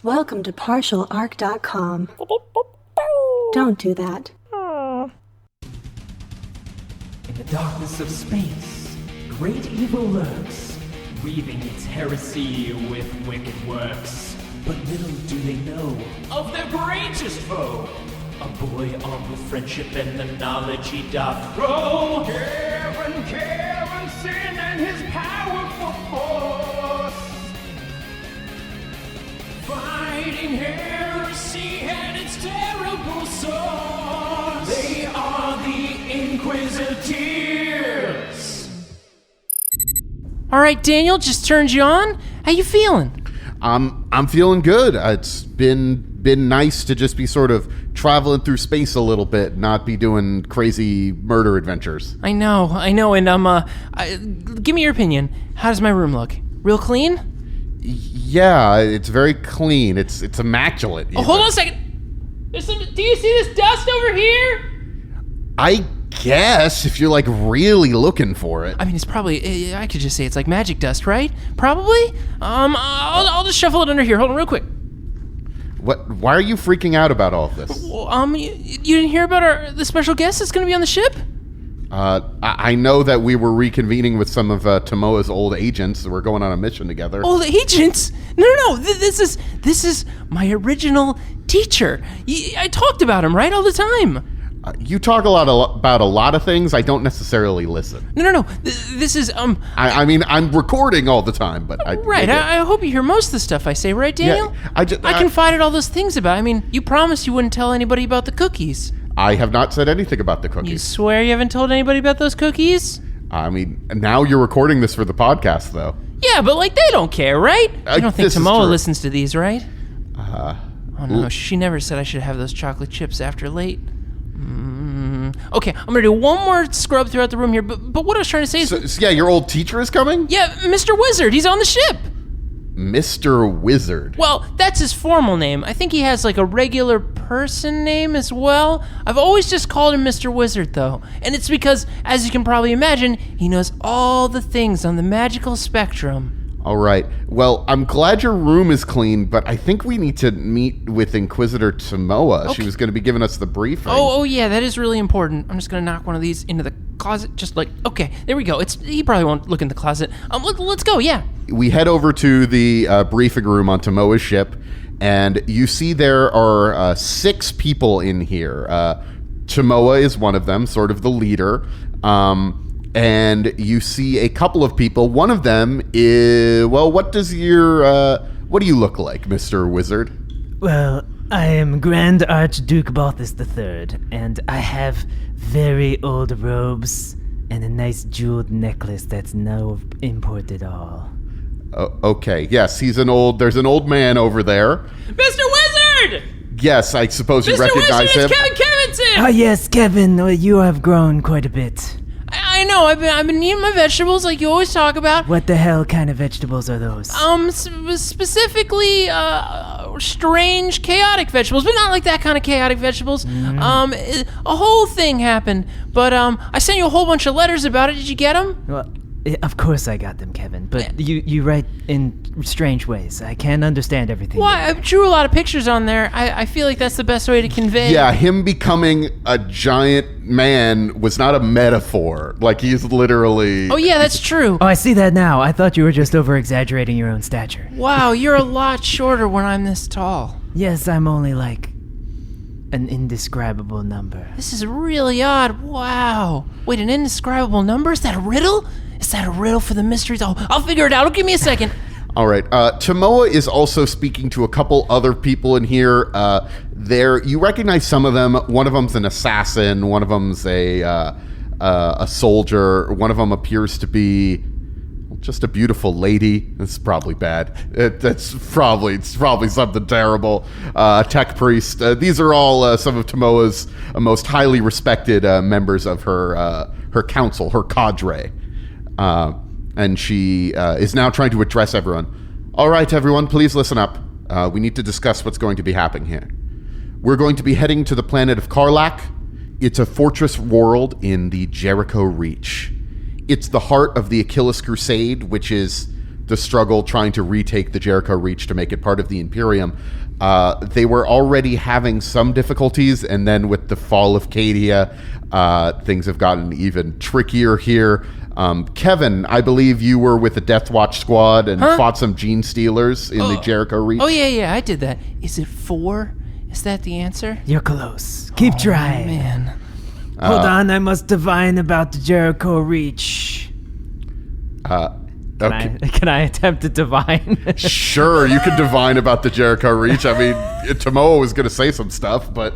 Welcome to partialarc.com. Don't do that. In the darkness of space, great evil lurks, weaving its heresy with wicked works. But little do they know of their greatest foe, a boy armed with friendship and the knowledge he doth grow. Kevinson and his powerful force, fighting heresy and its terrible source. They are the Inquisiteers. All right, Daniel, just turned you on. How you feeling? I'm feeling good. It's been nice to just be sort of traveling through space a little bit, not be doing crazy murder adventures. I know, and give me your opinion. How does my room look? Real clean? Yeah, it's very clean. It's immaculate. Oh, hold on a second. Do you see this dust over here? I guess if you're like really looking for it. I mean, it's probably. I could just say it's like magic dust, right? Probably. I'll just shuffle it under here. Hold on, real quick. What? Why are you freaking out about all of this? You didn't hear about the special guest that's going to be on the ship? I know that we were reconvening with some of Timoa's old agents. We're going on a mission together. Old agents? No. This is my original teacher. I talked about him, right, all the time. You talk about a lot of things. I don't necessarily listen. No. This is I mean, I'm recording all the time, but I hope you hear most of the stuff I say, right, Daniel? Yeah, I confided all those things about. I mean, you promised you wouldn't tell anybody about the cookies. I have not said anything about the cookies. You swear you haven't told anybody about those cookies? I mean, now you're recording this for the podcast, though. Yeah, but like they don't care, right? You don't think Timoa listens to these, right? Oh no, she never said I should have those chocolate chips after late. Okay, I'm gonna do one more scrub throughout the room here, but what I was trying to say is... So, yeah, your old teacher is coming? Yeah, Mr. Wizard, he's on the ship! Mr. Wizard? Well, that's his formal name. I think he has like a regular person name as well. I've always just called him Mr. Wizard, though. And it's because, as you can probably imagine, he knows all the things on the magical spectrum. All right. Well, I'm glad your room is clean, but I think we need to meet with Inquisitor Timoa. Okay. She was going to be giving us the briefing. Oh, yeah, that is really important. I'm just going to knock one of these into the closet, just like, okay, there we go. He probably won't look in the closet. Let's go, yeah. We head over to the briefing room on Timoa's ship, and you see there are 6 people in here. Timoa is one of them, sort of the leader. And you see a couple of people. One of them is, well, what do you look like, Mr. Wizard? Well, I am Grand Archduke Balthus III, and I have very old robes and a nice jeweled necklace that's no imported all. Okay, yes, there's an old man over there. Mr. Wizard! Yes, I suppose you recognize him. Mr. Wizard, it's Kevinson! Oh, yes, Kevin, you have grown quite a bit. I know, I've been eating my vegetables like you always talk about. What the hell kind of vegetables are those? Specifically, strange, chaotic vegetables, but not like that kind of chaotic vegetables. A whole thing happened, but I sent you a whole bunch of letters about it. Did you get them? Well, of course I got them, Kevin, but you write in strange ways. I can't understand everything. Well, I drew a lot of pictures on there. I feel like that's the best way to convey. Yeah, him becoming a giant man was not a metaphor. Like, he's literally... Oh, yeah, that's true. Oh, I see that now. I thought you were just over-exaggerating your own stature. Wow, you're a lot shorter when I'm this tall. Yes, I'm only like an indescribable number. This is really odd. Wow. Wait, an indescribable number? Is that a riddle? Is that a riddle for the mysteries? I'll figure it out. Give me a second. All right. Timoa is also speaking to a couple other people in here. You recognize some of them. One of them's an assassin. One of them's a soldier. One of them appears to be just a beautiful lady. It's probably bad. It's probably something terrible. Tech priest. These are all some of Timoa's most highly respected members of her council, her cadre. And she is now trying to address everyone. All right, everyone, please listen up. We need to discuss what's going to be happening here. We're going to be heading to the planet of Karlak. It's a fortress world in the Jericho Reach. It's the heart of the Achilles Crusade, which is the struggle trying to retake the Jericho Reach to make it part of the Imperium. They were already having some difficulties, and then with the fall of Cadia, things have gotten even trickier here. Kevin, I believe you were with the Death Watch squad and fought some gene stealers in the Jericho Reach. Oh, yeah, I did that. Is it 4? Is that the answer? You're close. Keep trying. Man. Hold on, I must divine about the Jericho Reach. Okay. Can I attempt to divine? Sure, you can divine about the Jericho Reach. I mean, Timoa was going to say some stuff, but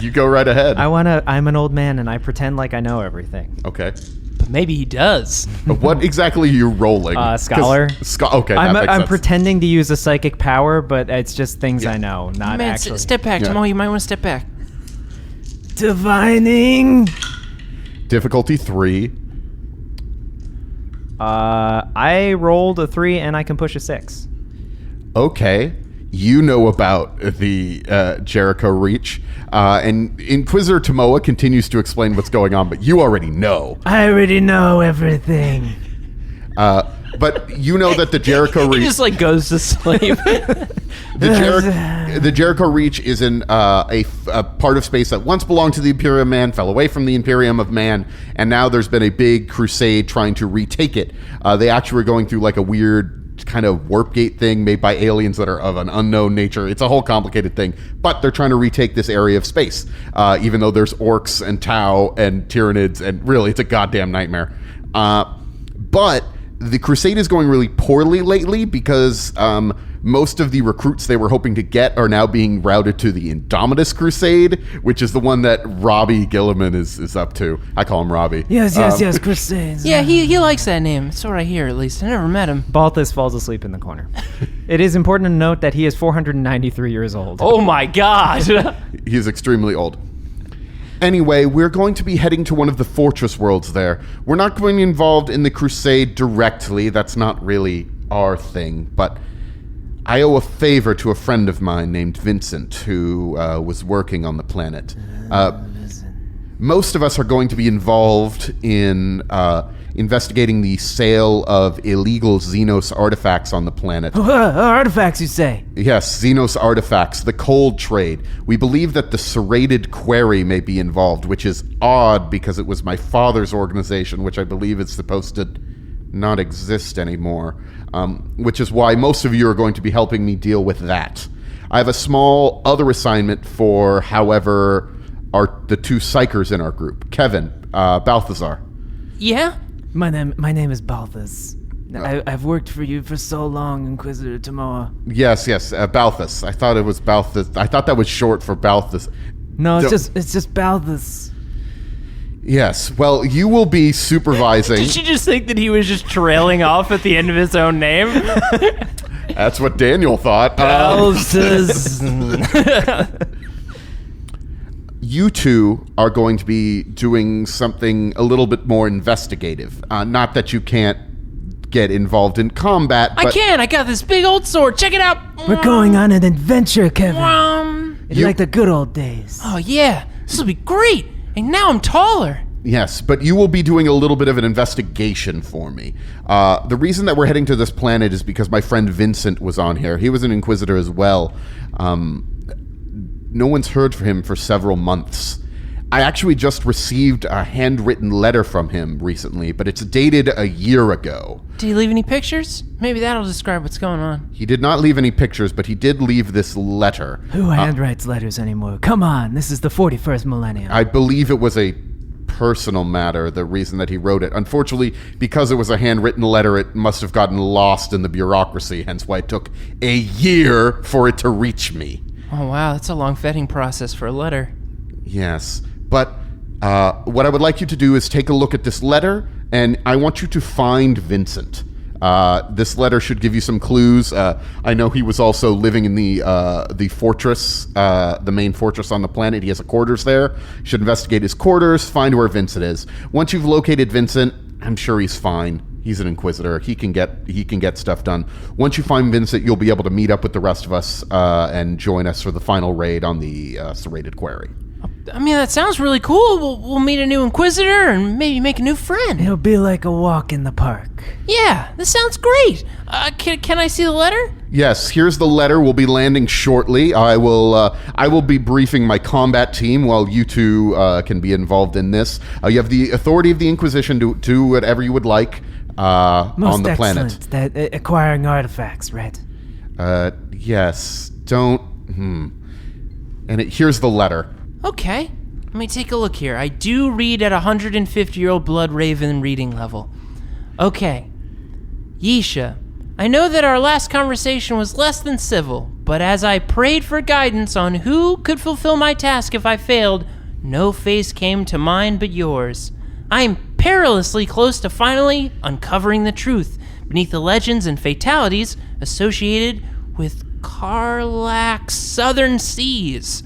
you go right ahead. I'm an old man, and I pretend like I know everything. Okay. But maybe he does. What exactly are you rolling? Scholar. Okay, that makes I'm sense. pretending to use a psychic power, but it's just things I know, not Man, actually. step back, Timoa. You might want to step back. Divining. Difficulty 3. I rolled a 3, and I can push a 6. Okay. You know about the Jericho Reach, and Inquisitor Timoa continues to explain what's going on, but you already know. I already know everything. But you know that the Jericho Reach... He just, goes to sleep. The Jericho Reach is in a part of space that once belonged to the Imperium of Man, fell away from the Imperium of Man, and now there's been a big crusade trying to retake it. They actually were going through a weird kind of warp gate thing made by aliens that are of an unknown nature. It's a whole complicated thing, but they're trying to retake this area of space, even though there's orcs and Tau and Tyranids, and really, it's a goddamn nightmare. But the crusade is going really poorly lately because most of the recruits they were hoping to get are now being routed to the Indomitus Crusade, which is the one that Robbie Gilliman is up to. I call him Robbie. Yes, Crusades. Yeah, he likes that name. That's what I hear, at least. I never met him. Balthus falls asleep in the corner. It is important to note that he is 493 years old. Oh my god! He is extremely old. Anyway, we're going to be heading to one of the fortress worlds there. We're not going to be involved in the crusade directly. That's not really our thing, but I owe a favor to a friend of mine named Vincent, who was working on the planet. Most of us are going to be involved in investigating the sale of illegal Xenos artifacts on the planet. Artifacts, you say? Yes, Xenos artifacts, the cold trade. We believe that the Serrated Quarry may be involved, which is odd because it was my father's organization, which I believe is supposed to not exist anymore, which is why most of you are going to be helping me deal with that. I have a small other assignment for, however, the 2 psychers in our group, Kevin, Balthazar. Yeah? My name is Balthus. I've worked for you for so long, Inquisitor Timoa. Yes, Balthus. I thought it was Balthus. I thought that was short for Balthus. No, it's just Balthus. Yes, well, you will be supervising. Did you just think that he was just trailing off at the end of his own name? That's what Daniel thought. Balthus. You 2 are going to be doing something a little bit more investigative. Not that you can't get involved in combat, but... I can! I got this big old sword! Check it out! We're going on an adventure, Kevin. It's like the good old days. Oh, yeah. This will be great! And now I'm taller! Yes, but you will be doing a little bit of an investigation for me. The reason that we're heading to this planet is because my friend Vincent was on here. He was an Inquisitor as well. No one's heard from him for several months. I actually just received a handwritten letter from him recently, but it's dated a year ago. Did he leave any pictures? Maybe that'll describe what's going on. He did not leave any pictures, but he did leave this letter. Who handwrites letters anymore? Come on, this is the 41st millennium. I believe it was a personal matter, the reason that he wrote it. Unfortunately, because it was a handwritten letter, it must have gotten lost in the bureaucracy, hence why it took a year for it to reach me. Oh, wow, that's a long vetting process for a letter. Yes, but what I would like you to do is take a look at this letter, and I want you to find Vincent. This letter should give you some clues. I know he was also living in the fortress, the main fortress on the planet. He has a quarters there. You should investigate his quarters, find where Vincent is. Once you've located Vincent, I'm sure he's fine. He's an Inquisitor. He can get stuff done. Once you find Vincent, you'll be able to meet up with the rest of us and join us for the final raid on the Serrated Quarry. I mean, that sounds really cool. We'll meet a new Inquisitor and maybe make a new friend. It'll be like a walk in the park. Yeah, this sounds great. Can I see the letter? Yes, here's the letter. We'll be landing shortly. I will be briefing my combat team while you two can be involved in this. You have the authority of the Inquisition to do whatever you would like on the planet. Most excellent. That acquiring artifacts, right? Yes. Don't. And here's the letter. Okay, let me take a look here. I do read at 150-year-old Blood Raven reading level. Okay. Yisha, I know that our last conversation was less than civil, but as I prayed for guidance on who could fulfill my task if I failed, no face came to mind but yours. I am perilously close to finally uncovering the truth beneath the legends and fatalities associated with Karlak's Southern Seas.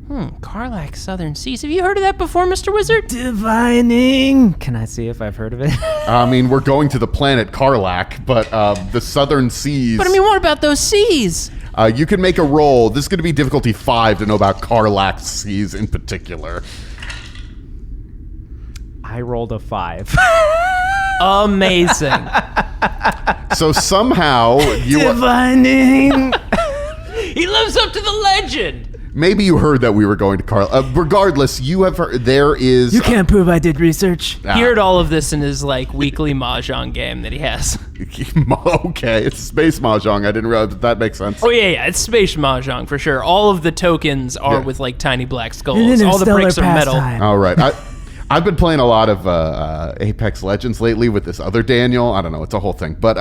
Karlak's Southern Seas. Have you heard of that before, Mr. Wizard? Divining. Can I see if I've heard of it? I mean, we're going to the planet Karlak, but the Southern Seas... But I mean, what about those seas? You can make a roll. This is going to be difficulty 5 to know about Karlak's Seas in particular. I rolled a 5. Amazing. So somehow you... Divining. He lives up to the legend. Maybe you heard that we were going to Karlak. Regardless, you have heard... There is... You can't prove I did research. He heard all of this in his, weekly Mahjong game that he has. Okay, it's Space Mahjong. I didn't realize that makes sense. Oh, yeah, it's Space Mahjong, for sure. All of the tokens are with, tiny black skulls. An All the bricks are metal. All right. I've been playing a lot of Apex Legends lately with this other Daniel. I don't know. It's a whole thing. But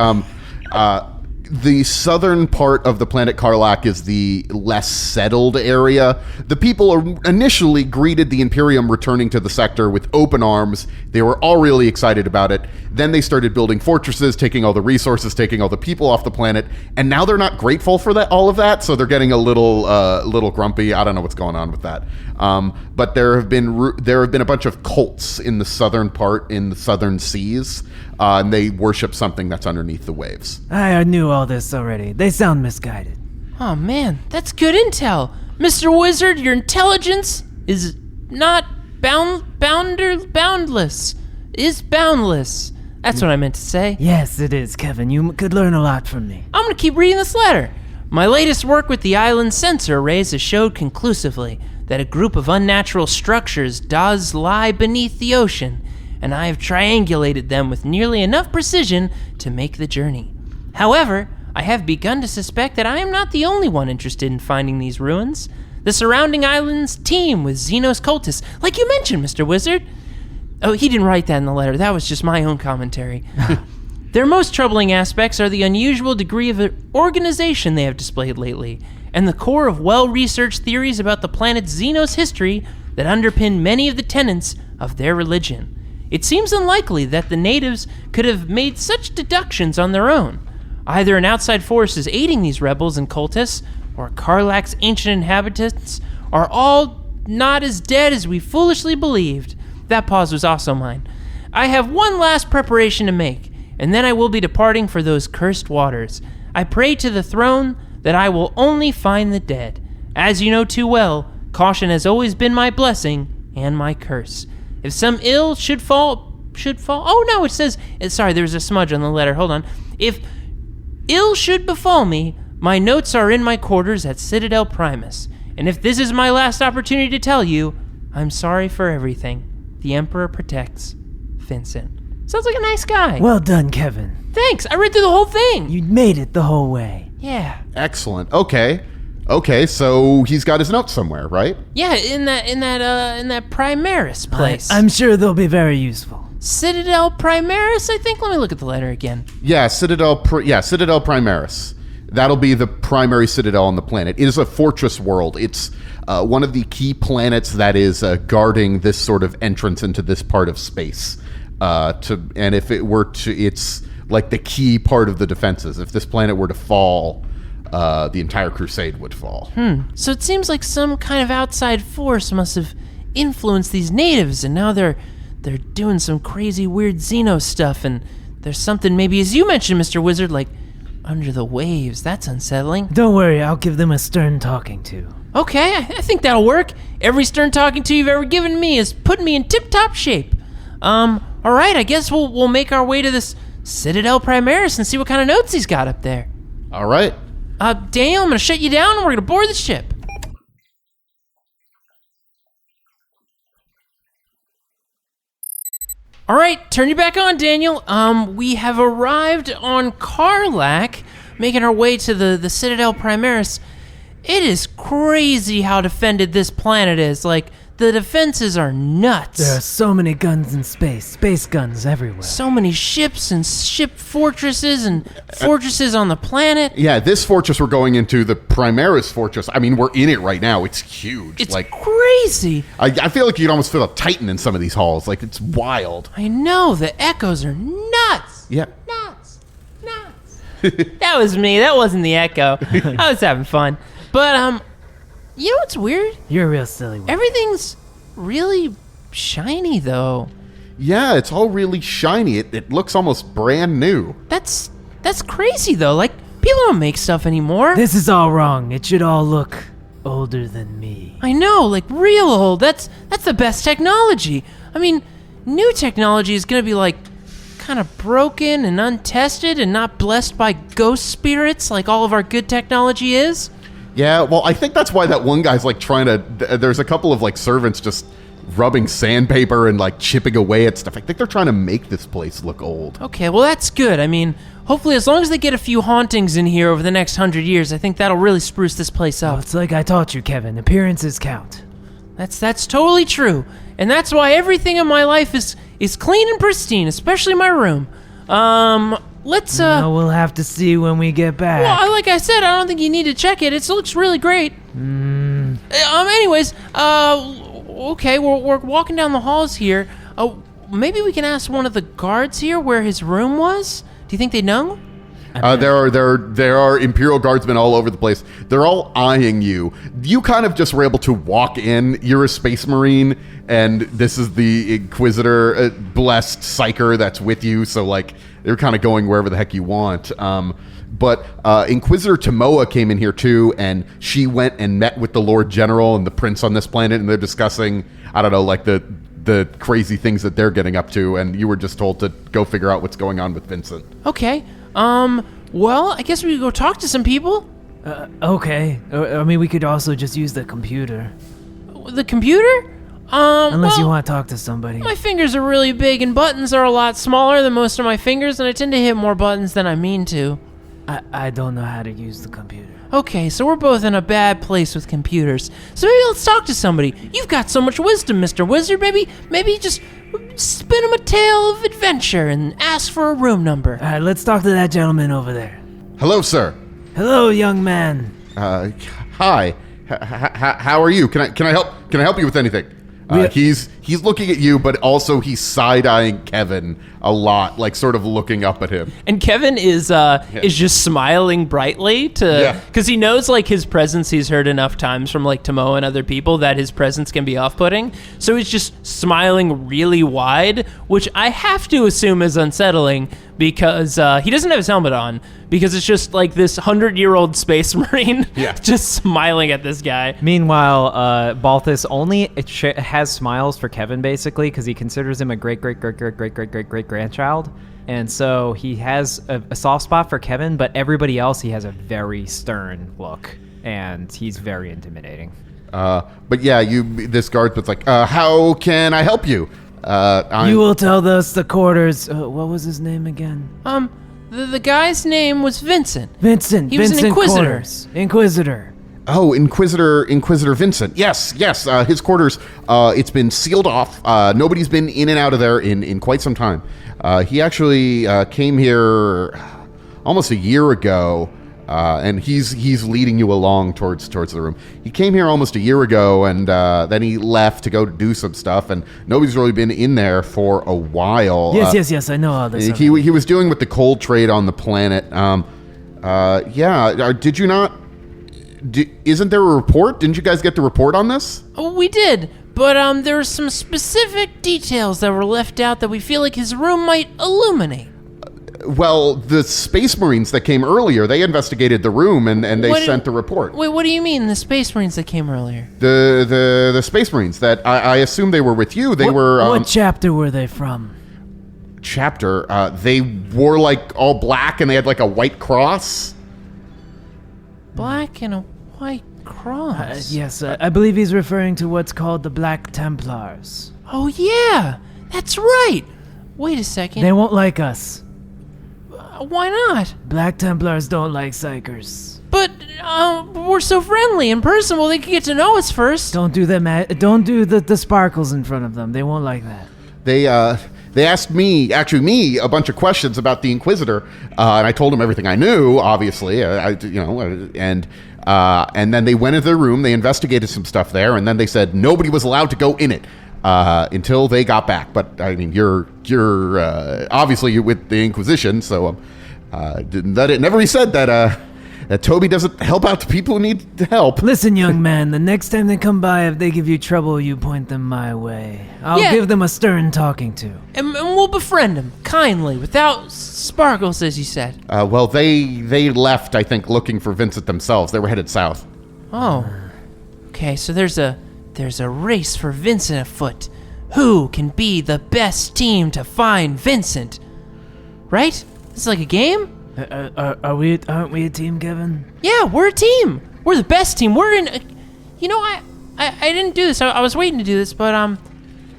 the southern part of the planet Karlak is the less settled area. The people initially greeted the Imperium returning to the sector with open arms. They were all really excited about it. Then they started building fortresses, taking all the resources, taking all the people off the planet, and now they're not grateful for all of that, so they're getting a little grumpy. I don't know what's going on with that. But there have been a bunch of cults in the southern part, in the southern seas, and they worship something that's underneath the waves. I knew all this already. They sound misguided. Oh, man, that's good intel. Mr. Wizard, your intelligence is not boundless. Is boundless. That's what I meant to say. Yes, it is, Kevin. You could learn a lot from me. I'm going to keep reading this letter. My latest work with the island's sensor arrays has showed conclusively that a group of unnatural structures does lie beneath the ocean, and I have triangulated them with nearly enough precision to make the journey. However, I have begun to suspect that I am not the only one interested in finding these ruins. The surrounding islands teem with Xenos cultists, like you mentioned, Mr. Wizard. Oh, he didn't write that in the letter. That was just my own commentary. Their most troubling aspects are the unusual degree of organization they have displayed lately, and the core of well-researched theories about the planet's Xenos history that underpin many of the tenets of their religion. It seems unlikely that the natives could have made such deductions on their own. Either an outside force is aiding these rebels and cultists, or Karlak's ancient inhabitants are all not as dead as we foolishly believed. That pause was also mine. I have one last preparation to make, and then I will be departing for those cursed waters. I pray to the throne that I will only find the dead. As you know too well, caution has always been my blessing and my curse. If some ill should fall. Oh no, it says. Sorry, there's a smudge on the letter. Hold on. If ill should befall me, my notes are in my quarters at Citadel Primus. And if this is my last opportunity to tell you, I'm sorry for everything. The Emperor protects. Vincent. Sounds like a nice guy. Well done, Kevin. Thanks. I read through the whole thing. You made it the whole way. Yeah. Excellent. Okay, so he's got his notes somewhere, right? Yeah, in that Primaris place. I'm sure they'll be very useful. Citadel Primaris, I think. Let me look at the letter again. Yeah, Citadel Primaris. That'll be the primary citadel on the planet. It is a fortress world. It's one of the key planets that is guarding this sort of entrance into this part of space. And if it were to, it's like the key part of the defenses. If this planet were to fall, the entire crusade would fall. So it seems like some kind of outside force must have influenced these natives, and now they're doing some crazy weird Xeno stuff, and there's something maybe, as you mentioned, Mr. Wizard, like under the waves. That's unsettling. Don't worry, I'll give them a stern talking to. Okay, I think that'll work. Every stern talking to you've ever given me has put me in tip-top shape. All right, I guess we'll make our way to this Citadel Primaris and see what kind of notes he's got up there. All right. Daniel, I'm gonna shut you down and we're gonna board the ship. All right, turn you back on, Daniel. We have arrived on Karlak, making our way to the Citadel Primaris. It is crazy how defended this planet is. Like, the defenses are nuts. There are so many guns in space guns everywhere. So many ships and ship fortresses and fortresses on the planet. Yeah, this fortress we're going into, the Primaris Fortress, I mean, we're in it right now. It's huge. It's like crazy. I feel like you'd almost feel a Titan in some of these halls. Like, it's wild. I know, the echoes are nuts. Yeah. Nuts. That was me. That wasn't the echo. I was having fun. But, you know what's weird? You're a real silly one. Everything's really shiny, though. Yeah, it's all really shiny. It looks almost brand new. That's crazy, though. Like, people don't make stuff anymore. This is all wrong. It should all look older than me. I know, like real old. That's the best technology. I mean, new technology is gonna be like kind of broken and untested and not blessed by ghost spirits like all of our good technology is. Yeah, well, I think that's why that one guy's like trying to. There's a couple of like servants just rubbing sandpaper and like chipping away at stuff. I think they're trying to make this place look old. Okay, well that's good. I mean, hopefully as long as they get a few hauntings in here over the next 100 years, I think that'll really spruce this place up. Well, it's like I taught you, Kevin. Appearances count. That's totally true. And that's why everything in my life is clean and pristine, especially my room. Let's No, we'll have to see when we get back. Well, like I said, I don't think you need to check it. It looks really great. Anyways, okay, we're walking down the halls here. Maybe we can ask one of the guards here where his room was. Do you think they know? There are Imperial guardsmen all over the place. They're all eyeing you. You kind of just were able to walk in. You're a space marine, and this is the Inquisitor, blessed psyker that's with you. So like they're kind of going wherever the heck you want. But Inquisitor Timoa came in here too, and she went and met with the Lord General and the Prince on this planet, and they're discussing, I don't know, like the crazy things that they're getting up to. And you were just told to go figure out what's going on with Vincent. Okay. Well, I guess we could go talk to some people. Okay. I mean, we could also just use the computer. The computer? Unless you want to talk to somebody. My fingers are really big and buttons are a lot smaller than most of my fingers, and I tend to hit more buttons than I mean to. I don't know how to use the computer. Okay, so we're both in a bad place with computers. So maybe let's talk to somebody. You've got so much wisdom, Mr. Wizard. Maybe just spin him a tale of adventure and ask for a room number. All right, let's talk to that gentleman over there. Hello, sir. Hello, young man. Hi. How are you? Can I help you with anything? He's looking at you, but also he's side-eyeing Kevin a lot, like sort of looking up at him. And Kevin is just smiling brightly because he knows like his presence he's heard enough times from like Timoa and other people that his presence can be off-putting. So he's just smiling really wide, which I have to assume is unsettling because he doesn't have his helmet on, because it's just like this 100-year-old space marine just smiling at this guy. Meanwhile, Balthus only has smiles for Kevin, basically, because he considers him a great-great-great-great-great-great-great-grandchild. And so he has a soft spot for Kevin, but everybody else, he has a very stern look, and he's very intimidating. But yeah, this guardsman's like, how can I help you? You will tell us the quarters. What was his name again? The guy's name was Vincent. Vincent. He was an Inquisitor. Quarters. Inquisitor. Oh, Inquisitor Vincent. Yes. His quarters. It's been sealed off. Nobody's been in and out of there in quite some time. He actually came here almost a year ago, and he's leading you along towards the room. He came here almost a year ago, and then he left to go do some stuff, and nobody's really been in there for a while. Yes. I know how this. He was doing with the cold trade on the planet. Did you not? Isn't there a report? Didn't you guys get the report on this? Oh, we did, but there were some specific details that were left out that we feel like his room might illuminate. Well, the Space Marines that came earlier, they investigated the room and they sent a report. Wait, what do you mean the Space Marines that came earlier? The Space Marines that I assume they were with you. They were. What chapter were they from? Chapter? They wore like all black and they had like a white cross. Black and a white cross. Yes, I believe he's referring to what's called the Black Templars. Oh yeah, that's right. Wait a second. They won't like us. Why not? Black Templars don't like psychers. But we're so friendly and personable. They can get to know us first. Don't do them. Don't do the sparkles in front of them. They won't like that. They asked me, a bunch of questions about the Inquisitor, and I told them everything I knew. Obviously, and then they went into their room. They investigated some stuff there, and then they said nobody was allowed to go in it until they got back. But I mean, you're obviously you're with the Inquisition, so it never said that Toby doesn't help out the people who need help. Listen, young man, the next time they come by, if they give you trouble, you point them my way. I'll give them a stern talking to. And we'll befriend them, kindly, without sparkles, as you said. Well, they left, I think, looking for Vincent themselves. They were headed south. Oh. Okay, so there's a race for Vincent afoot. Who can be the best team to find Vincent? Right? It's like a game? Aren't we a team, Kevin? Yeah, we're a team. We're the best team. We're in. I didn't do this. I was waiting to do this, but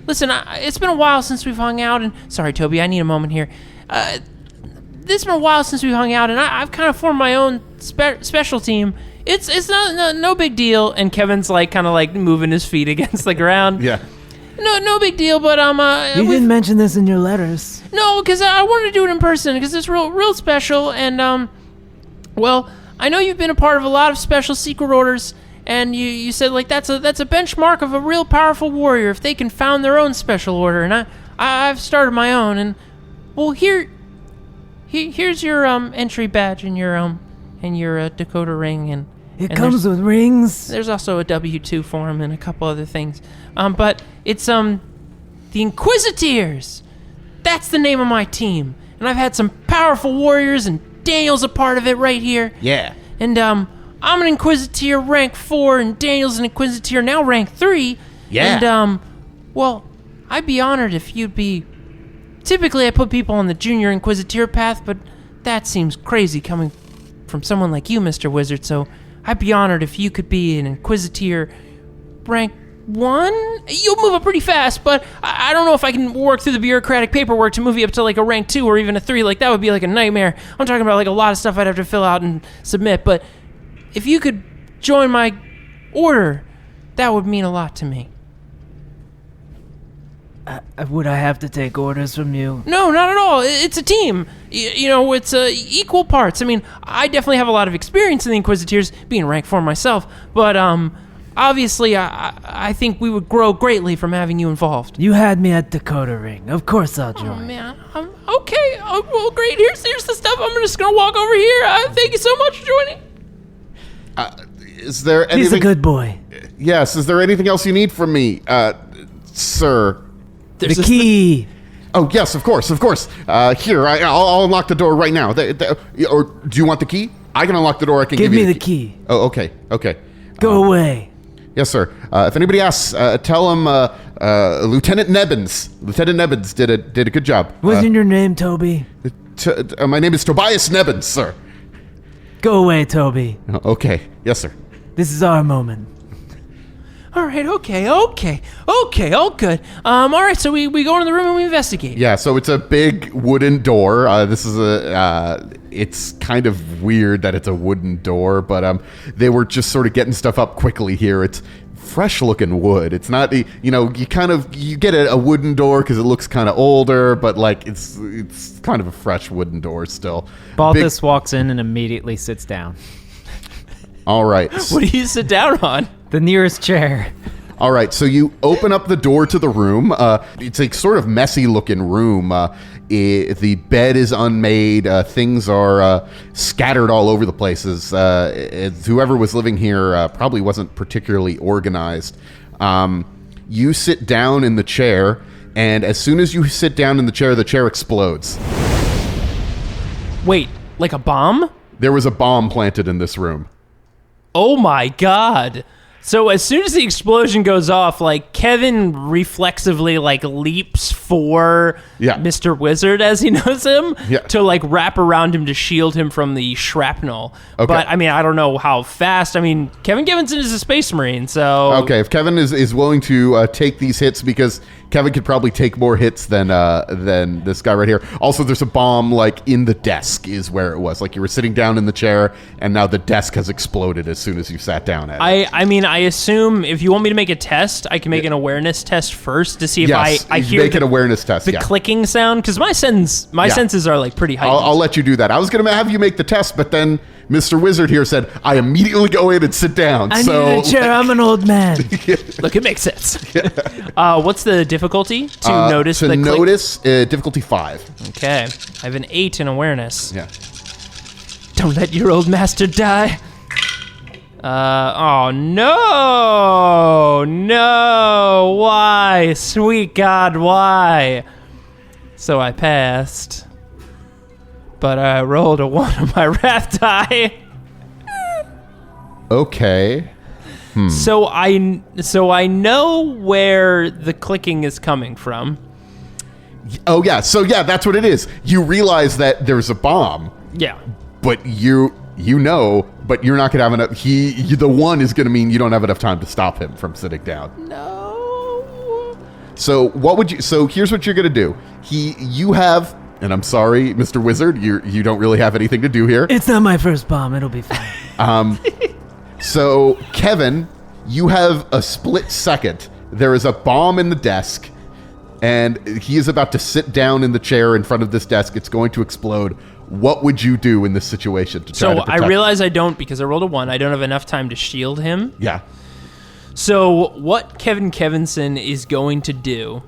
listen. It's been a while since we've hung out, and sorry, Toby, I need a moment here. It's been a while since we've hung out, and I've kind of formed my own special team. It's no big deal. And Kevin's like kind of like moving his feet against the ground. Yeah. No big deal, but you didn't mention this in your letters. No, because I wanted to do it in person because it's real special, and well, I know you've been a part of a lot of special secret orders, and you said like that's a benchmark of a real powerful warrior if they can found their own special order, and I've started my own, and well here's your entry badge and your decoder ring, and it comes with rings. There's also a W-2 form and a couple other things. But it's the Inquisiteers. That's the name of my team. And I've had some powerful warriors, and Daniel's a part of it right here. Yeah. And I'm an Inquisitor rank 4, and Daniel's an Inquisitor now rank 3. Yeah. And well, I'd be honored if you'd be. Typically I put people on the junior Inquisitor path, but that seems crazy coming from someone like you, Mr. Wizard, so I'd be honored if you could be an Inquisitor rank 1. You'll move up pretty fast, but I don't know if I can work through the bureaucratic paperwork to move you up to like a rank 2 or even a 3. Like, that would be like a nightmare. I'm talking about like a lot of stuff I'd have to fill out and submit, but if you could join my order, that would mean a lot to me. Would I have to take orders from you? No, not at all. It's a team. It's equal parts. I mean, I definitely have a lot of experience in the Inquisitors, being rank 4 myself, but obviously I think we would grow greatly from having you involved. You had me at Dakota Ring. Of course I'll join. Oh, man. Okay. Well, great. Here's the stuff. I'm just going to walk over here. Thank you so much for joining. Is there anything... He's a good boy. Yes. Is there anything else you need from me, sir? There's the key. Oh, yes, of course. Here, I'll unlock the door right now. Or do you want the key? I can unlock the door. I can give you me the key. Oh, okay. Go away. Yes, sir. If anybody asks, tell them Lieutenant Nebbins. Lieutenant Nebbins did a good job. Wasn't your name Toby? My name is Tobias Nebbins, sir. Go away, Toby. Okay. Yes, sir. This is our moment. All right, okay, all good. All right, so we go into the room and we investigate. Yeah, so it's a big wooden door. This is it's kind of weird that it's a wooden door, but they were just sort of getting stuff up quickly here. It's fresh-looking wood. It's not, you get a wooden door because it looks kind of older, but like it's kind of a fresh wooden door still. Balthus walks in and immediately sits down. All right. What do you sit down on? The nearest chair. All right, so you open up the door to the room. It's a sort of messy-looking room. The bed is unmade. Things are scattered all over the places. Whoever was living here probably wasn't particularly organized. You sit down in the chair, and as soon as you sit down in the chair explodes. Wait, like a bomb? There was a bomb planted in this room. Oh my god. So as soon as the explosion goes off, like Kevin reflexively like leaps for Mr. Wizard as he knows him to like wrap around him to shield him from the shrapnel. Okay. But I mean, I don't know how fast. I mean, Kevin Kevinson is a space marine, so okay. If Kevin is willing to take these hits, because Kevin could probably take more hits than this guy right here. Also, there's a bomb like in the desk is where it was. Like you were sitting down in the chair, and now the desk has exploded as soon as you sat down at it. I mean, I assume if you want me to make a test, I can make an awareness test first to see if I hear make an awareness test. The clicking sound, because my senses are like pretty heightened. I'll let you do that. I was going to have you make the test, but then Mr. Wizard here said, I immediately go in and sit down. I need a chair. I'm an old man. Look, it makes sense. What's the difficulty to notice the click? To notice, difficulty 5. Okay. I have an 8 in awareness. Yeah. Don't let your old master die. Oh, no. Why? Sweet God, why? So I passed. But I rolled a 1 on my wrath die. Okay. So I know where the clicking is coming from. Oh, yeah. So, yeah, that's what it is. You realize that there's a bomb. Yeah. But you know, but you're not going to have enough. The 1 is going to mean you don't have enough time to stop him from sitting down. No. So here's what you're going to do. You have, and I'm sorry, Mr. Wizard, you don't really have anything to do here. It's not my first bomb. It'll be fine. So Kevin, you have a split second. There is a bomb in the desk, and he is about to sit down in the chair in front of this desk. It's going to explode. What would you do in this situation to try to protect I realize I don't, because I rolled a 1. I don't have enough time to shield him. Yeah. So what Kevin Kevinson is going to do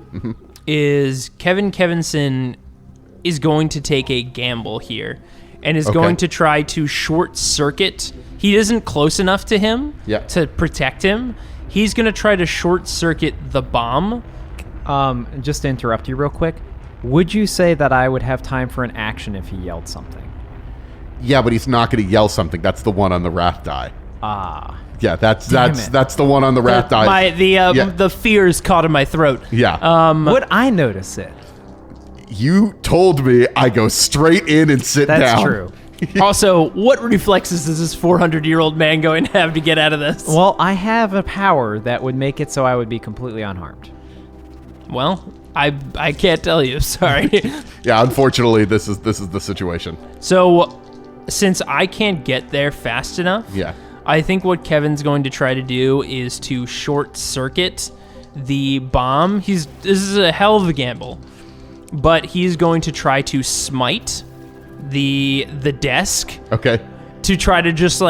is Kevin Kevinson is going to take a gamble here and is going to try to short circuit. He isn't close enough to him to protect him. He's going to try to short circuit the bomb. Just to interrupt you real quick. Would you say that I would have time for an action if he yelled something? Yeah, but he's not going to yell something. That's the 1 on the wrath die. Yeah, that's the 1 on the wrath die. The fears caught in my throat. Yeah. Would I notice it? You told me I go straight in and sit down. That's true. Also, what reflexes is this 400-year-old man going to have to get out of this? Well, I have a power that would make it so I would be completely unharmed. Well, I can't tell you. Sorry. Yeah, unfortunately, this is the situation. So, since I can't get there fast enough, I think what Kevin's going to try to do is to short circuit the bomb. This is a hell of a gamble, but he's going to try to smite the desk. Okay. To try to just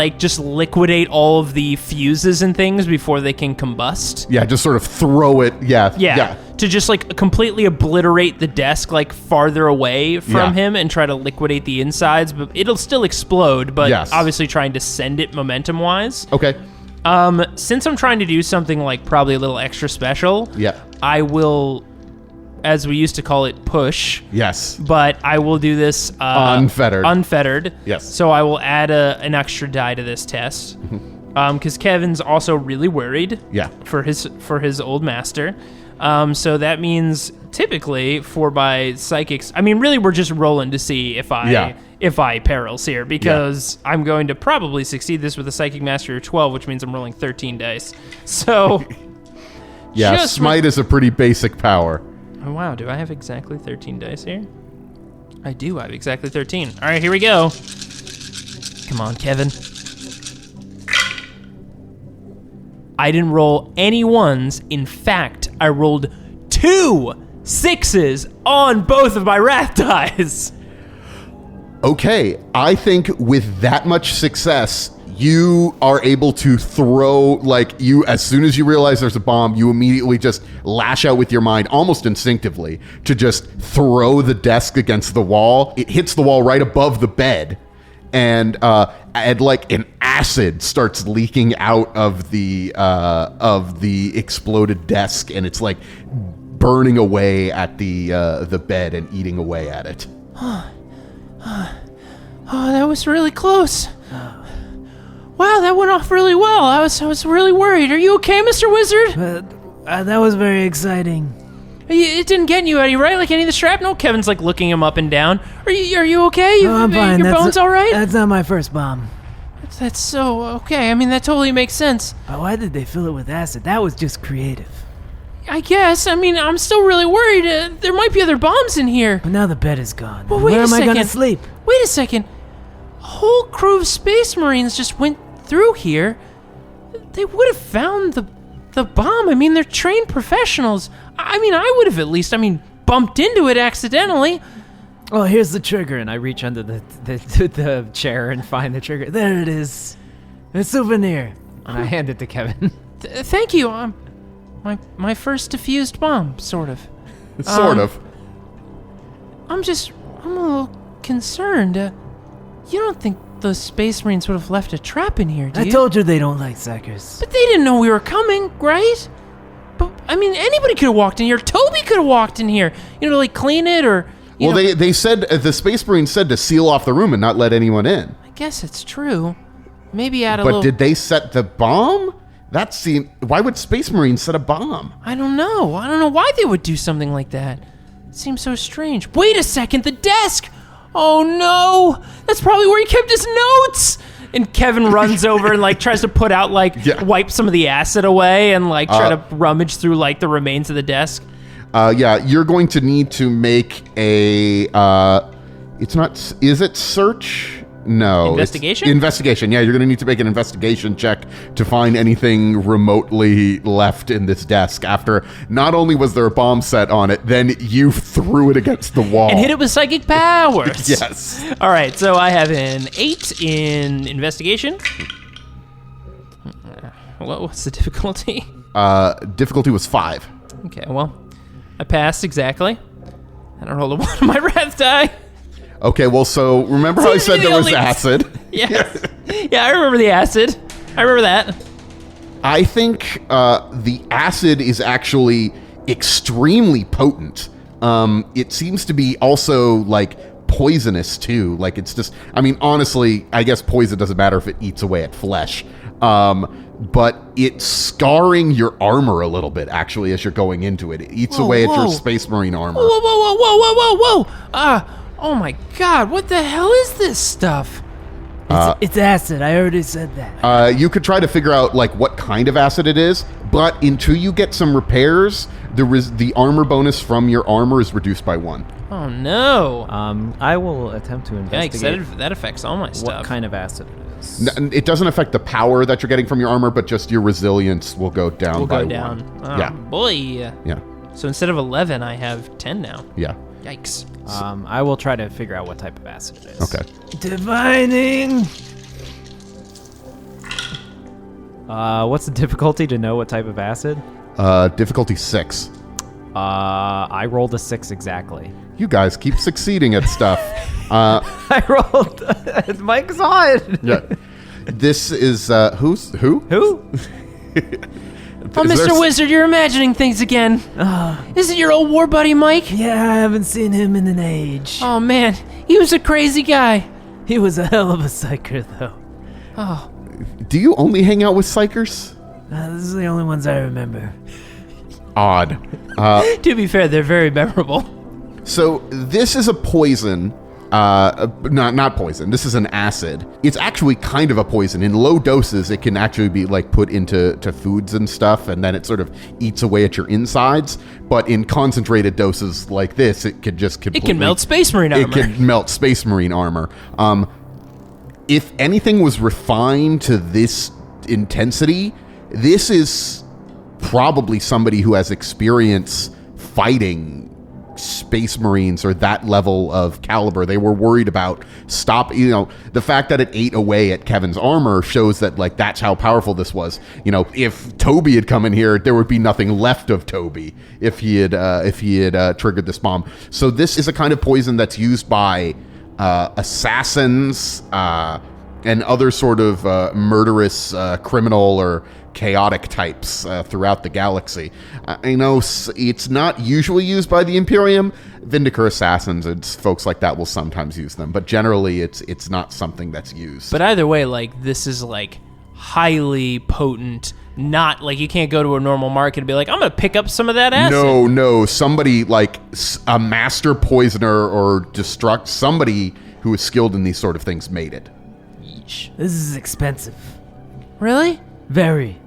liquidate all of the fuses and things before they can combust. Yeah, just sort of throw it. Yeah. To just completely obliterate the desk farther away from him and try to liquidate the insides, but it'll still explode, but obviously trying to send it momentum wise. Okay. Since I'm trying to do something probably a little extra special, I will, as we used to call it, push. Yes. But I will do this unfettered. Unfettered. Yes. So I will add an extra die to this test. Because Kevin's also really worried. Yeah. For his old master. So that means typically for my psychics, I mean, really we're just rolling to see if I perils here, because I'm going to probably succeed this with a psychic mastery of 12, which means I'm rolling 13 dice. So smite is a pretty basic power. Oh, wow. Do I have exactly 13 dice here? I do. I have exactly 13. All right, here we go. Come on, Kevin. I didn't roll any 1s. In fact, I rolled 2 6s on both of my wrath dice. Okay, I think with that much success, you are able to throw, as soon as you realize there's a bomb, you immediately just lash out with your mind, almost instinctively, to just throw the desk against the wall. It hits the wall right above the bed, and an acid starts leaking out of the exploded desk, and it's burning away at the bed and eating away at it. Oh, that was really close. Wow, that went off really well. I was really worried. Are you okay, Mr. Wizard? That was very exciting. It didn't get you, Eddie, right? Like any of the shrapnel? Kevin's like looking him up and down. Are you okay? I'm fine. Your bones all right? That's not my first bomb. That's so okay. I mean, that totally makes sense. But why did they fill it with acid? That was just creative. I guess. I mean, I'm still really worried. There might be other bombs in here. But now the bed is gone. Well, wait Where a am I second. gonna sleep? Wait a second. A whole crew of Space Marines just went through here. They would have found the bomb. I mean, they're trained professionals. I mean, I would have at least, bumped into it accidentally. Oh, here's the trigger, and I reach under the chair and find the trigger. There it is. A souvenir. And I hand it to Kevin. Thank you. My first diffused bomb, sort of. Sort of. I'm a little concerned. You don't think those Space Marines would have left a trap in here, do you? I told you they don't like suckers. But they didn't know we were coming, right? But, anybody could have walked in here. Toby could have walked in here. To, like, clean it or... Well, they said, the Space Marines said to seal off the room and not let anyone in. I guess it's true. Maybe add a But little... did they set the bomb? Why would Space Marines set a bomb? I don't know. I don't know why they would do something like that. It seems so strange. Wait a second, the desk! Oh no! That's probably where he kept his notes! And Kevin runs over and like tries to put out wipe some of the acid away and like try to rummage through like the remains of the desk. You're going to need to make a is it search? No. Investigation? Investigation. Yeah, you're going to need to make an investigation check to find anything remotely left in this desk after not only was there a bomb set on it, then you threw it against the wall. And hit it with psychic powers. Yes. All right, so I have an 8 in investigation. What's the difficulty? Difficulty was 5. Okay, well, I passed exactly. And I rolled a 1 on my wrath die. Okay, well, so remember how I said there was acid? Yes. Yeah, I remember the acid. I remember that. I think the acid is actually extremely potent. It seems to be also, like, poisonous, too. Like, it's just... honestly, I guess poison doesn't matter if it eats away at flesh. But it's scarring your armor a little bit, actually, as you're going into it. It eats away at your Space Marine armor. Whoa. Oh my god, what the hell is this stuff? It's acid. I already said that. You could try to figure out like what kind of acid it is, but until you get some repairs, the armor bonus from your armor is reduced by 1. Oh no. I will attempt to investigate. Yikes, that affects all my stuff. What kind of acid it is. It doesn't affect the power that you're getting from your armor, but just your resilience will go down by 1. Oh, Yeah. Boy. Yeah. So instead of 11, I have 10 now. Yeah. Yikes. I will try to figure out what type of acid it is. Okay. Divining. What's the difficulty to know what type of acid? Difficulty 6. I rolled a 6 exactly. You guys keep succeeding at stuff. I rolled. Mike saw it. Yeah. This is who? Who? Oh, Mr. Wizard, you're imagining things again. Is it your old war buddy, Mike? Yeah, I haven't seen him in an age. Oh, man. He was a crazy guy. He was a hell of a psyker, though. Oh. Do you only hang out with psychers? This is the only ones I remember. Odd. To be fair, they're very memorable. So this is a poison. Not poison. This is an acid. It's actually kind of a poison. In low doses, it can actually be like put into foods and stuff, and then it sort of eats away at your insides. But in concentrated doses like this, it could just completely... It can melt Space Marine armor. It can melt Space Marine armor. If anything was refined to this intensity, this is probably somebody who has experience fighting Space Marines or that level of caliber. They were worried about the fact that it ate away at Kevin's armor shows that like that's how powerful this was. If Toby had come in here, there would be nothing left of Toby if he had triggered this bomb. So this is a kind of poison that's used by assassins, and other sort of murderous criminal or chaotic types throughout the galaxy. I know it's not usually used by the Imperium. Vindicator assassins and folks like that will sometimes use them, but generally it's not something that's used. But either way, like, this is like highly potent. Not like you can't go to a normal market and be like, I'm going to pick up some of that acid. No. Somebody like a master poisoner or somebody who is skilled in these sort of things made it. Yeesh. This is expensive. Really? Very.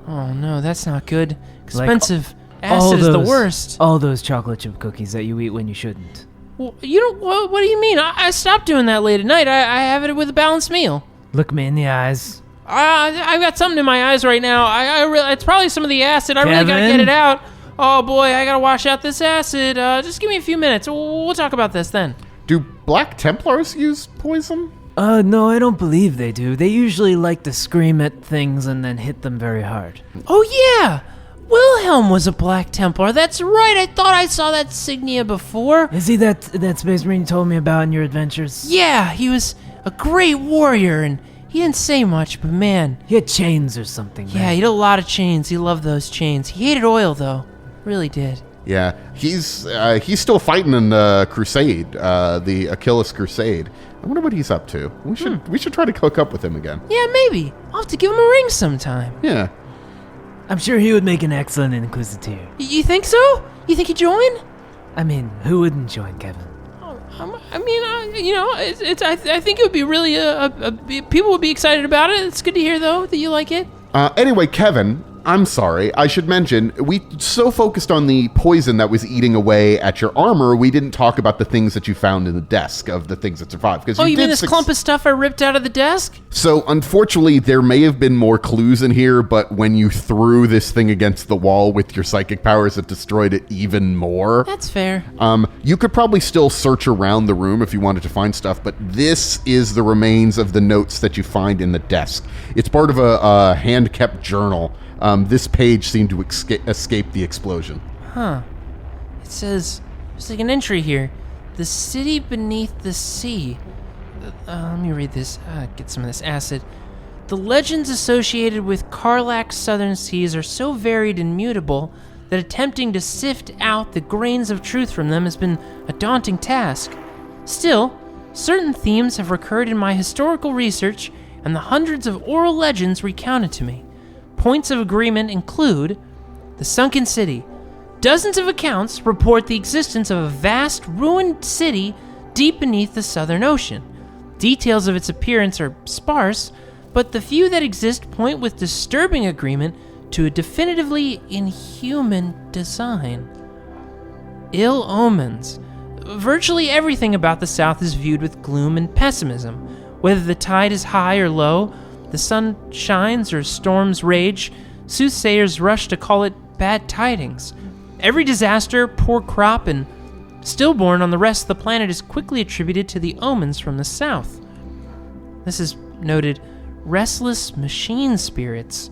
Oh, no, that's not good. Expensive. Acid is the worst. All those chocolate chip cookies that you eat when you shouldn't. Well, you don't. What do you mean? I stopped doing that late at night. I have it with a balanced meal. Look me in the eyes. I've got something in my eyes right now. It's probably some of the acid. I really gotta Kevin? get it out. Oh boy, I gotta wash out this acid. Just give me a few minutes. We'll talk about this then. Do Black Templars use poison? No, I don't believe they do. They usually like to scream at things and then hit them very hard. Oh yeah, Wilhelm was a Black Templar. That's right. I thought I saw that insignia before. Is he that Space Marine you told me about in your adventures? Yeah, he was a great warrior, and he didn't say much, but man. He had chains or something. Yeah, he had a lot of chains. He loved those chains. He hated oil, though. Really did. Yeah, he's still fighting in the Crusade, the Achilles Crusade. I wonder what he's up to. We should try to hook up with him again. Yeah, maybe. I'll have to give him a ring sometime. Yeah. I'm sure he would make an excellent Inquisitor. You think so? You think he'd join? I mean, who wouldn't join, Kevin? I think it would be really, people would be excited about it. It's good to hear, though, that you like it. Anyway, Kevin, I'm sorry. I should mention, we so focused on the poison that was eating away at your armor, we didn't talk about the things that you found in the desk of the things that survived. You mean this clump of stuff I ripped out of the desk? So, unfortunately, there may have been more clues in here, but when you threw this thing against the wall with your psychic powers, it destroyed it even more. That's fair. You could probably still search around the room if you wanted to find stuff, but this is the remains of the notes that you find in the desk. It's part of a hand-kept journal. This page seemed to escape the explosion. Huh. It says, there's like an entry here. The city beneath the sea. Let me read this. Get some of this acid. The legends associated with Karlak's southern seas are so varied and mutable that attempting to sift out the grains of truth from them has been a daunting task. Still, certain themes have recurred in my historical research and the hundreds of oral legends recounted to me. Points of agreement include the sunken city. Dozens of accounts report the existence of a vast, ruined city deep beneath the Southern Ocean. Details of its appearance are sparse, but the few that exist point with disturbing agreement to a definitively inhuman design. Ill omens. Virtually everything about the South is viewed with gloom and pessimism. Whether the tide is high or low, the sun shines or storms rage, soothsayers rush to call it bad tidings. Every disaster, poor crop, and stillborn on the rest of the planet is quickly attributed to the omens from the south. This is noted restless machine spirits.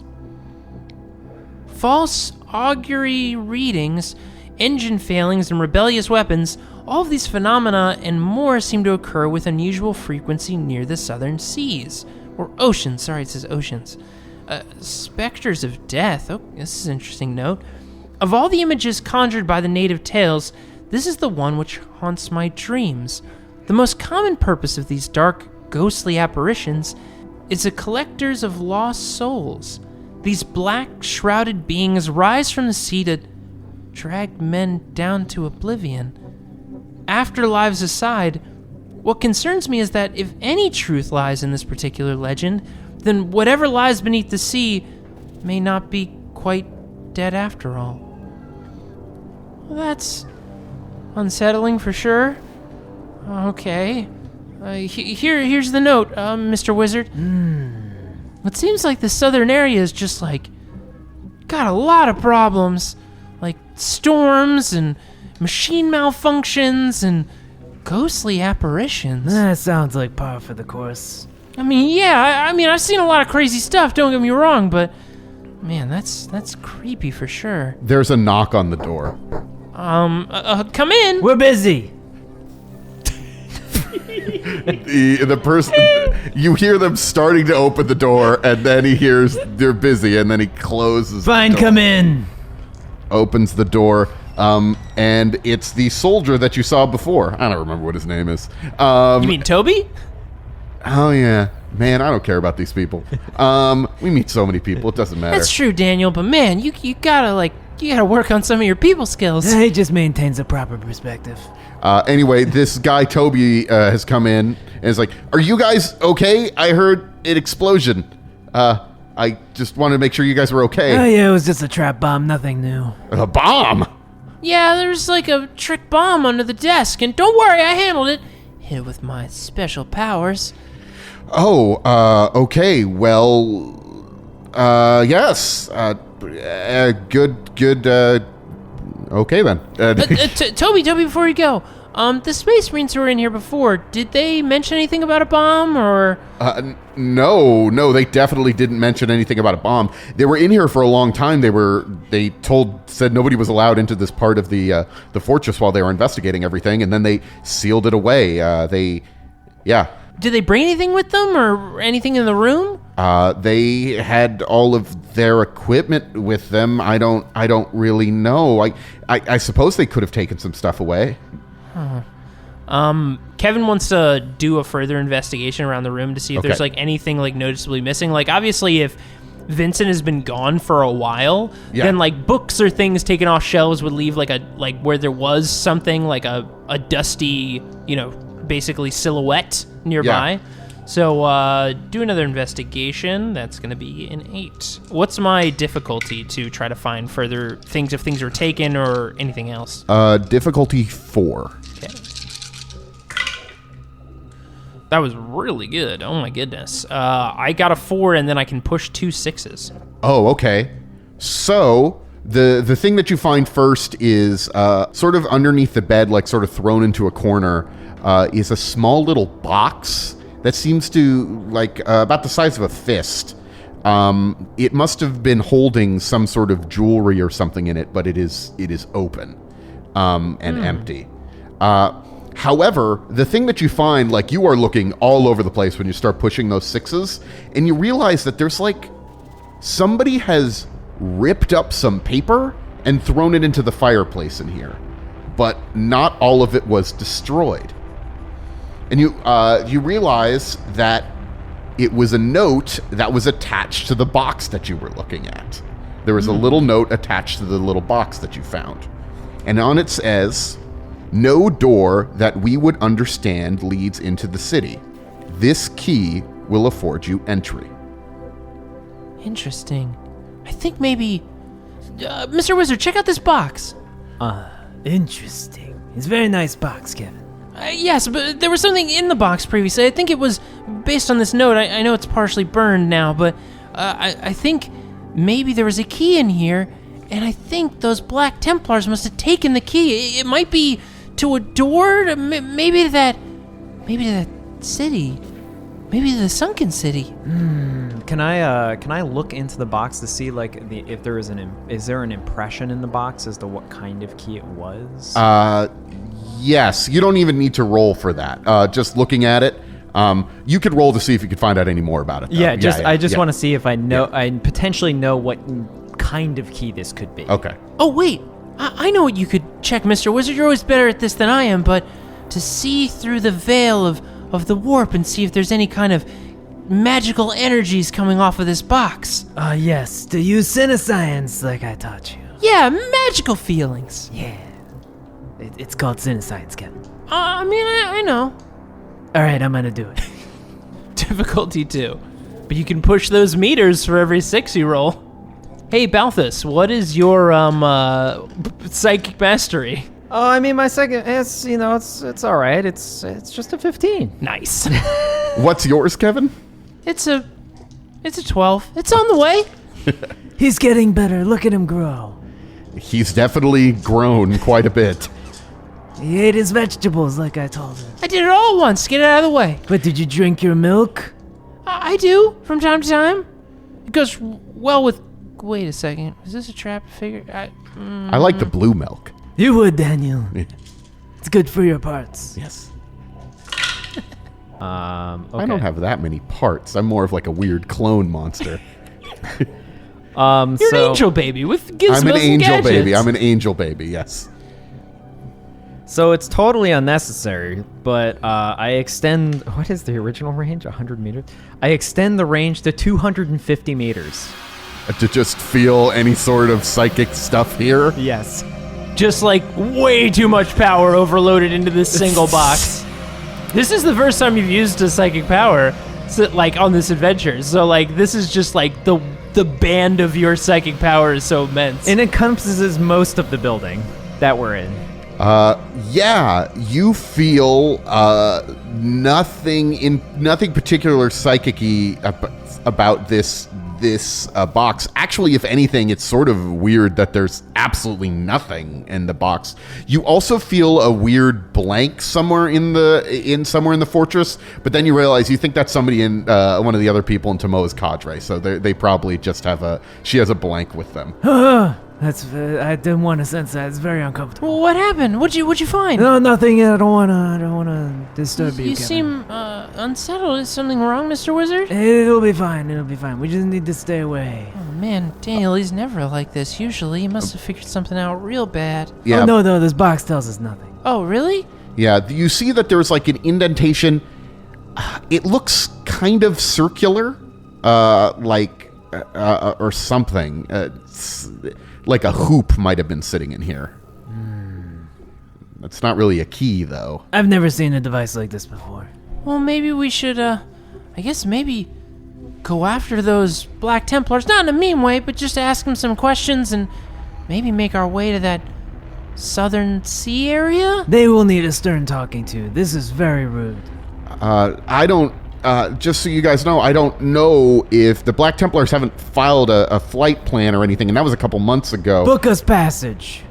False augury readings, engine failings, and rebellious weapons, all of these phenomena and more seem to occur with unusual frequency near the southern seas. Or oceans, sorry, it says oceans. Specters of death. Oh, this is an interesting note. Of all the images conjured by the native tales, this is the one which haunts my dreams. The most common purpose of these dark, ghostly apparitions is a collectors of lost souls. These black, shrouded beings rise from the sea to drag men down to oblivion. Afterlives aside, what concerns me is that if any truth lies in this particular legend, then whatever lies beneath the sea may not be quite dead after all. Well, that's unsettling for sure. Okay. Here's the note, Mr. Wizard. It seems like the southern area is just like got a lot of problems, like storms and machine malfunctions and ghostly apparitions. That sounds like par for the course. I mean, yeah, I've seen a lot of crazy stuff, don't get me wrong, but man, that's creepy for sure. There's a knock on the door. Come in. We're busy. The person, You hear them starting to open the door, and then he hears they're busy, and then he closes Fine, the door. come in. Opens the door, and it's the soldier that you saw before. I don't remember what his name is. You mean Toby? Oh, yeah. Man, I don't care about these people. We meet so many people, it doesn't matter. That's true, Daniel, but man, you gotta work on some of your people skills. He just maintains a proper perspective. Anyway, this guy, Toby, has come in and is like, are you guys okay? I heard an explosion. I just wanted to make sure you guys were okay. Oh, yeah, it was just a trap bomb, nothing new. A bomb? Yeah, there's like a trick bomb under the desk, and don't worry, I handled it. Hit it with my special powers. Oh, okay, well, yes. Good, okay then. Toby, before you go, the Space Marines who were in here before, did they mention anything about a bomb, or? No, they definitely didn't mention anything about a bomb. They were in here for a long time. They said nobody was allowed into this part of the fortress while they were investigating everything, and then they sealed it away. Did they bring anything with them, or anything in the room? They had all of their equipment with them. I don't really know. I suppose they could have taken some stuff away. Kevin wants to do a further investigation around the room to see if there's like anything like noticeably missing. Like obviously if Vincent has been gone for a while, then like books or things taken off shelves would leave like where there was something like a dusty, basically silhouette nearby. Yeah. So do another investigation. That's going to be an 8. What's my difficulty to try to find further things if things are taken or anything else? Difficulty 4. Okay. That was really good. Oh my goodness. I got a 4 and then I can push 2 6s. Oh, okay. So the thing that you find first is sort of underneath the bed, like sort of thrown into a corner, is a small little box that seems to like about the size of a fist. It must have been holding some sort of jewelry or something in it, but it is open and empty. However, the thing that you find, like you are looking all over the place when you start pushing those 6s, and you realize that there's like somebody has ripped up some paper and thrown it into the fireplace in here, but not all of it was destroyed. And you realize that it was a note that was attached to the box that you were looking at. There was a little note attached to the little box that you found. And on it says, "No door that we would understand leads into the city. This key will afford you entry." Interesting. I think maybe... Mr. Wizard, check out this box. Interesting. It's a very nice box, Kevin. Yes, but there was something in the box previously. I think it was based on this note. I know it's partially burned now, but I think maybe there was a key in here, and I think those Black Templars must have taken the key. It might be to a door, maybe to that city, maybe to the sunken city. Can I look into the box to see like if there is is there an impression in the box as to what kind of key it was? Yes, you don't even need to roll for that. Just looking at it, you could roll to see if you could find out any more about it, though. I just want to see if I know. I potentially know what kind of key this could be. Okay. Oh wait, I know what you could check, Mr. Wizard. You're always better at this than I am, but to see through the veil of the warp and see if there's any kind of magical energies coming off of this box. Yes, to use Cinescience like I taught you. Yeah, magical feelings. Yeah. It's called Cinescience, Kevin. I know. All right, I'm gonna do it. Difficulty 2. But you can push those meters for every 6 you roll. Hey, Balthus, what is your psychic mastery? Oh, I mean, my second, it's all right. It's just a 15. Nice. What's yours, Kevin? It's a 12. It's on the way. He's getting better. Look at him grow. He's definitely grown quite a bit. He ate his vegetables like I told him. I did it all at once. Get it out of the way. But did you drink your milk? I do, from time to time. It goes well with... Wait a second. Is this a trap figure? I like the blue milk. You would, Daniel. It's good for your parts. Yes. Okay. I don't have that many parts. I'm more of like a weird clone monster. You're an angel baby with gizmos I'm an and angel gadgets. baby. I'm an angel baby, yes. So it's totally unnecessary, but I extend... What is the original range? 100 meters? I extend the range to 250 meters. To just feel any sort of psychic stuff here. Yes. Just like way too much power overloaded into this single box. This is the first time you've used a psychic power, so, like on this adventure. So like this is just like the band of your psychic power is so immense. It encompasses most of the building that we're in. Yeah, you feel nothing particular psychic-y about this box. Actually, if anything, it's sort of weird that there's absolutely nothing in the box. You also feel a weird blank somewhere in the fortress, but then you realize you think that's somebody in one of the other people in Timoa's cadre. So they probably just she has a blank with them. I didn't want to sense that. It's very uncomfortable. Well, what happened? What'd you find? No, nothing. I don't wanna disturb you. You Kevin. seem unsettled. Is something wrong, Mr. Wizard? It'll be fine. We just need to stay away. Oh man, Daniel, he's never like this. Usually, he must have figured something out real bad. Yeah. Oh, no, this box tells us nothing. Oh, really? Yeah, you see that there's like an indentation. It looks kind of circular, or something. Like a hoop might have been sitting in here. That's not really a key, though. I've never seen a device like this before. Well, maybe we should, I guess maybe go after those Black Templars. Not in a mean way, but just ask them some questions and maybe make our way to that Southern Sea area? They will need a stern talking to. This is very rude. Just so you guys know, I don't know if the Black Templars haven't filed a flight plan or anything, and that was a couple months ago. Book us passage.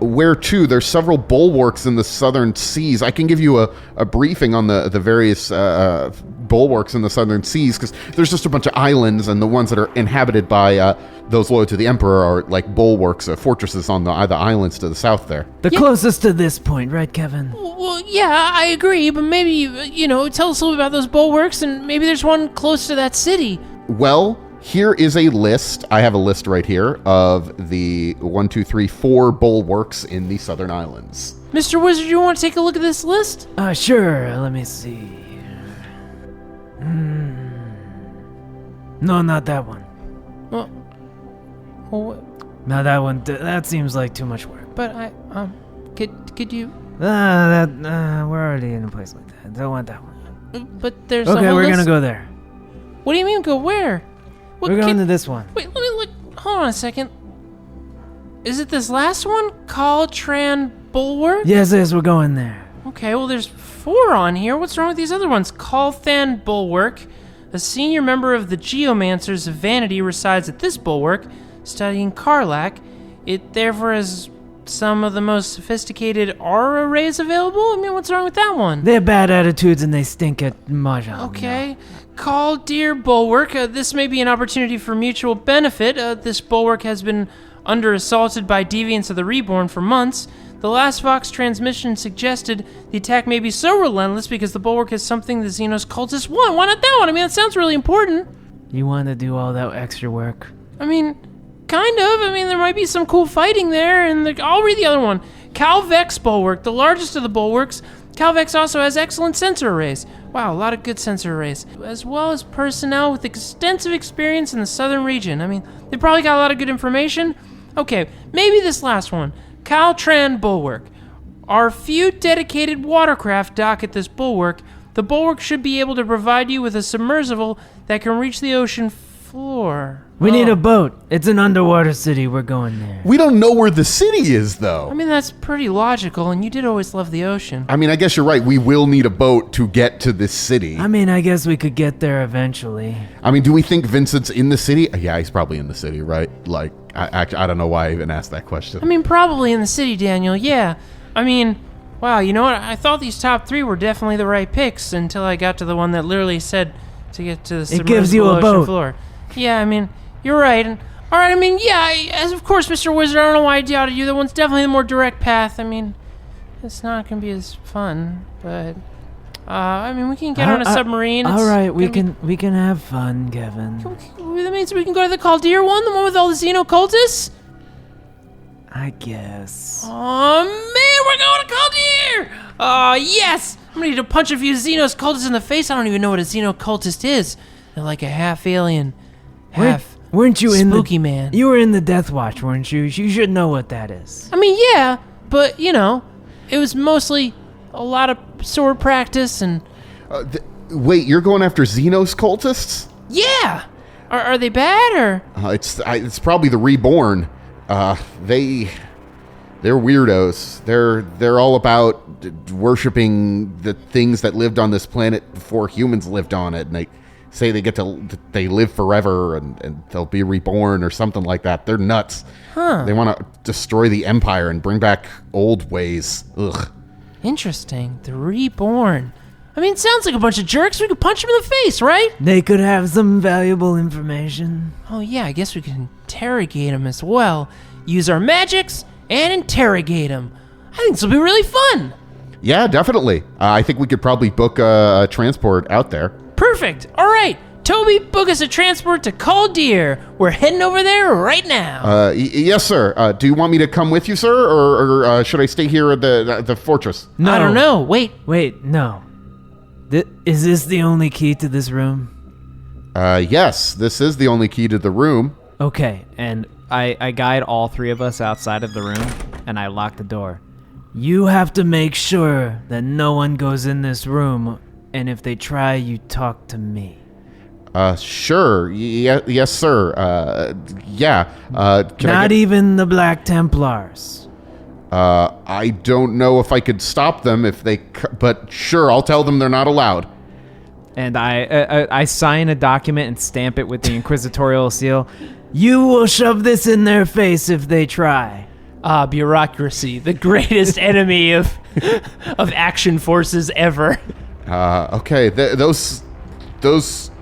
Where to? There's several bulwarks in the southern seas. I can give you a briefing on the various bulwarks in the southern seas, because there's just a bunch of islands, and the ones that are inhabited by those loyal to the Emperor are like bulwarks, fortresses on the islands to the south there. The closest to this point, right, Kevin? Well, yeah, I agree, but maybe, tell us a little bit about those bulwarks, and maybe there's one close to that city. Well, here is a list. I have a list right here of the 4 bulwarks in the southern islands. Mr. Wizard, you want to take a look at this list? Sure. Let me see. No, not that one. Well, No, that one. That seems like too much work. but could you? We're already in a place like that. Don't want that one. But there's a Okay, whole we're gonna list. go there. What do you mean go where? What We're going to this one. Wait, let me look. Hold on a second. Is it this last one? Caltran Bulwark? Yes, we're going there. Okay, well, there's 4 on here. What's wrong with these other ones? Calthan Bulwark. A senior member of the Geomancers of Vanity resides at this bulwark, studying Karlak. It therefore has some of the most sophisticated aura rays available? I mean, what's wrong with that one? They have bad attitudes and they stink at mahjong. Okay. Call Dear Bulwark. This may be an opportunity for mutual benefit. This bulwark has been under assaulted by deviants of the Reborn for months. The last Vox transmission suggested the attack may be so relentless because the bulwark has something the Xenos cultists want. Why not that one? I mean, that sounds really important. You want to do all that extra work? I mean, kind of. I mean, there might be some cool fighting there. And I'll read the other one. Calvex Bulwark, the largest of the bulwarks. Calvex also has excellent sensor arrays. Wow, a lot of good sensor arrays. As well as personnel with extensive experience in the southern region. I mean, they probably got a lot of good information. Okay, maybe this last one. Caltran Bulwark. Our few dedicated watercraft dock at this bulwark. The bulwark should be able to provide you with a submersible that can reach the ocean floor. We need a boat. It's an underwater city. We're going there. We don't know where the city is, though. I mean, that's pretty logical, and you did always love the ocean. I mean, I guess you're right. We will need a boat to get to this city. I mean, I guess we could get there eventually. I mean, do we think Vincent's in the city? Yeah, he's probably in the city, right? Like, I don't know why I even asked that question. I mean, probably in the city, Daniel, yeah. I mean, wow, you know what? I thought these top 3 were definitely the right picks until I got to the one that literally said to get to the submersible gives you a ocean boat. floor. Yeah, I mean, you're right. And, all right, I mean, yeah, as of course, Mr. Wizard, I don't know why I doubted you. That one's definitely the more direct path. I mean, it's not going to be as fun, but I mean, we can get on a submarine. All right, we can have fun, Kevin. That means we can go to the Caldeer one, the one with all the xenocultists? I guess. Oh, man, we're going to Caldeer! Oh, yes! I'm ready to punch a few xenocultists in the face. I don't even know what a xenocultist is. They're like a half alien, half weren't you spooky man. You were in the Death Watch, weren't you? You should know what that is. I mean, yeah, but, you know, it was mostly a lot of sword practice and... Wait, you're going after Xenos cultists? Yeah! Are they bad, or...? It's probably the Reborn. They're weirdos. They're all about worshiping the things that lived on this planet before humans lived on it, and they say they live forever and they'll be reborn or something like that. They're nuts. Huh. They want to destroy the Empire and bring back old ways. Ugh. Interesting. The Reborn. I mean, it sounds like a bunch of jerks. We could punch them in the face, right? They could have some valuable information. Oh, yeah, I guess we could interrogate them as well. Use our magics and interrogate them. I think this will be really fun. Yeah, definitely. I think we could probably book a transport out there. Perfect. All right. Toby, book us a transport to Caldeer. We're heading over there right now. Yes, sir. Do you want me to come with you, sir, or should I stay here at the fortress? No. I don't know. Wait, no. Is this the only key to this room? Yes, this is the only key to the room. Okay, And I guide all three of us outside of the room, and I lock the door. you have to make sure that no one goes in this room, and if they try, you talk to me. Sure. Yes, sir. Yeah. Not even the Black Templars. I don't know if I could stop them but sure, I'll tell them they're not allowed. And I sign a document and stamp it with the inquisitorial seal. You will shove this in their face if they try. Bureaucracy, the greatest enemy of action forces ever. Okay.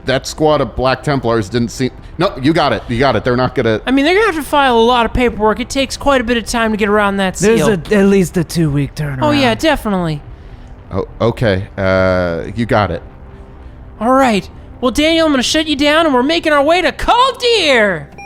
That squad of Black Templars didn't seem... No, you got it. They're not gonna... I mean, they're gonna have to file a lot of paperwork. It takes quite a bit of time to get around that seal. There's at least a 2-week turnaround. Oh, yeah, definitely. Oh, okay. You got it. All right. Well, Daniel, I'm gonna shut you down, and we're making our way to Caldeer.